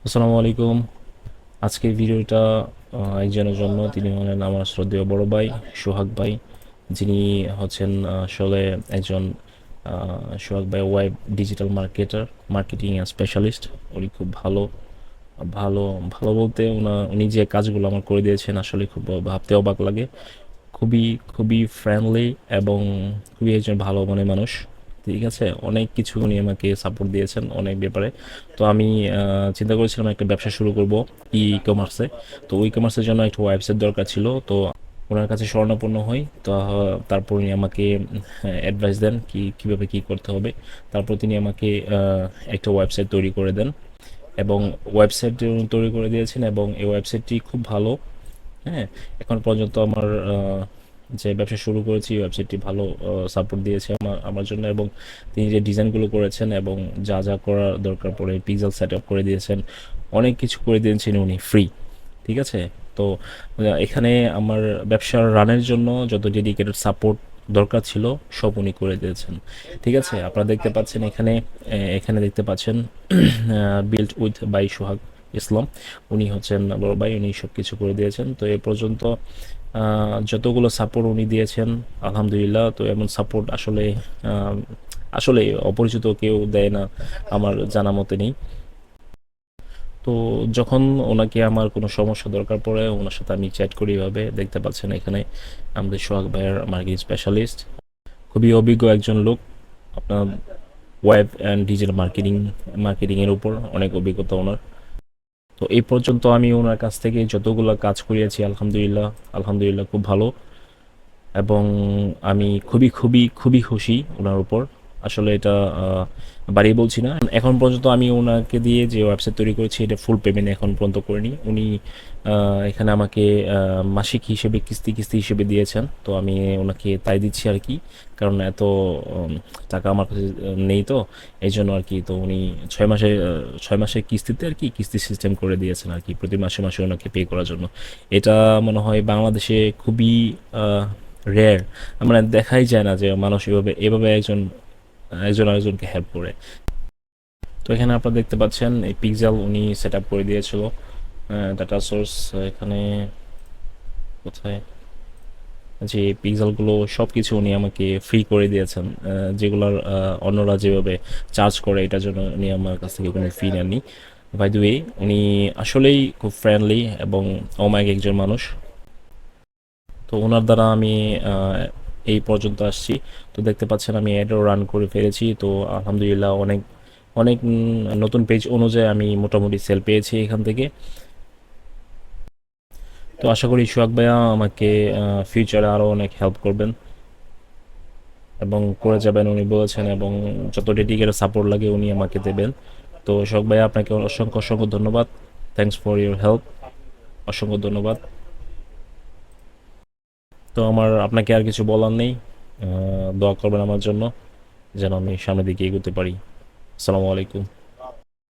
আসসালামু আলাইকুম। আজকের ভিডিওটা একজনের জন্য। তিনি হলেন আমার শ্রদ্ধেয় বড় ভাই সোহাগ ভাই, যিনি হচ্ছেন আসলে একজন সোহাগ ভাই ওয়েব ডিজিটাল মার্কেটিং স্পেশালিস্ট। উনি খুব ভালো ভালো ভালো বলতে উনি যে কাজগুলো আমার করে দিয়েছেন আসলে খুব ভাবতে অবাক লাগে। খুবই খুবই ফ্রেন্ডলি এবং খুবই একজন ভালো মনের মানুষ। ঠিক আছে, অনেক কিছু উনি আমাকে সাপোর্ট দিয়েছেন অনেক ব্যাপারে। তো আমি চিন্তা করেছিলাম একটা ব্যবসা শুরু করব ই কমার্সে। তো ই কমার্সের জন্য একটা ওয়েবসাইট দরকার ছিল। তো ওনার কাছে শরণাপন্ন হই। তো তারপর উনি আমাকে অ্যাডভাইস দেন কিভাবে কি করতে হবে। তারপর তিনি আমাকে একটা ওয়েবসাইট তৈরি করে দেন এবং ওয়েবসাইট তৈরি করে দিয়েছেন এবং এই ওয়েবসাইটটি খুব ভালো। হ্যাঁ, এখন পর্যন্ত আমার যে ব্যবসা শুরু করেছি ওয়েবসাইটটি ভালো সাপোর্ট দিয়েছে আমার জন্য। এবং তিনি যে ডিজাইনগুলো করেছেন এবং যা যা করার দরকার পড়ে পিক্সেল সেট আপ করে দিয়েছেন, অনেক কিছু করে দিয়েছেন উনি ফ্রি। ঠিক আছে। তো এখানে আমার ব্যবসার রানের জন্য যত ডেডিকেটেড সাপোর্ট দরকার ছিল সব উনি করে দিয়েছেন। ঠিক আছে, আপনারা দেখতে পাচ্ছেন এখানে এখানে দেখতে পাচ্ছেন বিল্ড উইথ বাই সোহাগ ইসলাম। উনি হচ্ছেন বড় ভাই, উনি সব কিছু করে দিয়েছেন। তো এ পর্যন্ত যতগুলো সাপোর্ট উনি দিয়েছেন আলহামদুলিল্লাহ। তো এমন সাপোর্ট আসলে আহ, আসলে অপরিচিত কেউ দেয় না আমার জানা মতে নেই। তো যখন ওনাকে আমার কোনো সমস্যা দরকার পড়ে ওনার সাথে আমি চ্যাট করি। এভাবে দেখতে পাচ্ছেন এখানে আমাদের সোহাগ ভাইয়ের মার্কেটিং স্পেশালিস্ট, খুবই অভিজ্ঞ একজন লোক। আপনার ওয়েব অ্যান্ড ডিজিটাল মার্কেটিংয়ের উপর অনেক অভিজ্ঞতা ওনার। তো এই পর্যন্ত আমি ওনার কাছ থেকে যতগুলো কাজ করিয়েছি আলহামদুলিল্লাহ আলহামদুলিল্লাহ খুব ভালো। এবং আমি খুবই খুবই খুবই খুশি ওনার উপর। আসলে এটা বাড়িয়ে বলছি না। এখন পর্যন্ত আমি ওনাকে দিয়ে যে ওয়েবসাইট তৈরি করেছি এটা ফুল পেমেন্ট এখন পর্যন্ত করিনি। উনি এখানে আমাকে মাসিক হিসেবে কিস্তি কিস্তি হিসেবে দিয়েছেন। তো আমি ওনাকে তাই দিচ্ছি আর কি। কারণ এত টাকা আমার কাছে নেই। তো এই জন্য আর কি। তো উনি 6 মাসে 6 মাসের কিস্তিতে আর কি কিস্তি সিস্টেম করে দিয়েছেন আর কি, প্রতি মাসে মাসে ওনাকে পে করার জন্য। এটা মনে হয় বাংলাদেশে খুবই রেয়ার। মানে দেখাই যায় না যে মানুষ এভাবে এভাবে একজন একজন আরেকজনকে হেল্প করে। তো এখানে আপনারা দেখতে পাচ্ছেন এই পিক্সেল উনি সেট আপ করে দিয়েছিল। ডাটা সোর্স এখানে কোথায়, যে পিক্সেলগুলো সব কিছু উনি আমাকে ফ্রি করে দিয়েছেন। যেগুলোর অন্যরা যেভাবে চার্জ করে এটার জন্য উনি আমার কাছ থেকে কোনো ফি নেননি। বাই দ্য ওয়ে, উনি আসলেই খুব ফ্রেন্ডলি এবং অমায়িক একজন মানুষ। তো ওনার দ্বারা আমি আহ, এই পর্যন্ত আসছি। তো দেখতে পাচ্ছেন আমি অ্যাডও রান করে ফেলেছি। তো আলহামদুলিল্লাহ অনেক অনেক নতুন পেজ অনুযায়ী আমি মোটামুটি সেল পেয়েছি এখান থেকে। তো আশা করি সোহাগ ভাইয়া আমাকে ফিউচারে আরও অনেক হেল্প করবেন এবং করে যাবেন উনি বলেছেন। এবং যত ডেডিকেটেড সাপোর্ট লাগে উনি আমাকে দেবেন। তো সোহাগ ভাইয়া আপনাকে অসংখ্য অসংখ্য ধন্যবাদ। Thanks for your help. অসংখ্য ধন্যবাদ। তো আমার আপনাকে আর কিছু বলার নেই। দোয়া করবেন আমার জন্য যেন আমি সামনের দিকে এগোতে পারি। আসসালামু আলাইকুম।